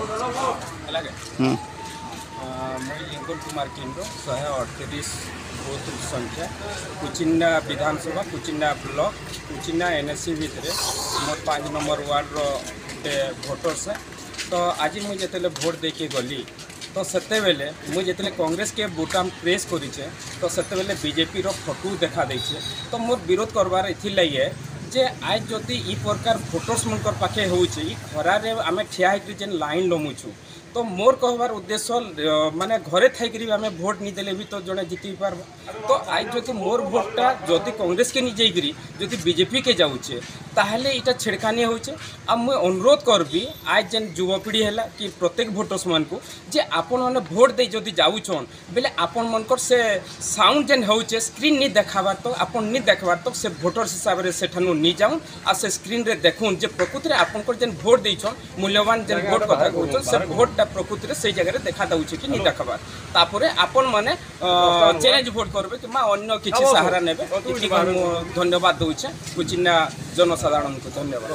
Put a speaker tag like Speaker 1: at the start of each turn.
Speaker 1: मुई लिंकुल कुमार किंडो 138 बूथ संख्या कुचिंडा विधानसभा Kuchinda block Kuchinda NSC भितर मोर 5 नंबर वार्ड रे भोटर्स है। तो आज मुझे जिते भोट देके गली तो सेते बेले मुझे जिते कांग्रेस के बुटाम प्रेस करिचे तो सेते बेले बीजेपी रो फोटो देखा देछे। तो मोर विरोध करबार इथि लगी है जे आज जदि ई प्रकार भोटर्स मनकर पाखे होउचे ई खरा रे आमे ठिया होकर जेन लाइन लमुछु तो मोर कहबार उद्देश्य माने घरे थैकरी आमे भोट नहीं देले भी तो जड़े जीति पार। तो आज जो मोर भोटटा जदि कांग्रेस के नहीं जाइकरी जदि बीजेपी के जाऊचे ताहले इटा छेड़खानी होचे। अब मुझे अनुरोध करबी आज जेन युवपीढ़ी है कि प्रत्येक भोटर्स मन को जे आपन माने भोट दे जदि जाऊछन बेले आपन मनकर से साउंड जेन होचे स्क्रीन नहीं देखाबार तो आपन नहीं देखबार तो से भोटर्स हिसाब रे सेठानु नहीं जाऊन आ से स्क्रीन रे देखुन जे प्रकृति रे आपनकर जेन भोट देछन मूल्यवान जेन भोट कथा कहछन से भोट प्रकृति से जगह देखा दौचे कि नहीं देखबार तापरे आपन माने चैलेंज भोट करबे कि अन्य किसी सहारा नेबे। धन्यवाद दौचे कुचिन्ना जनसाधारण को धन्यवाद।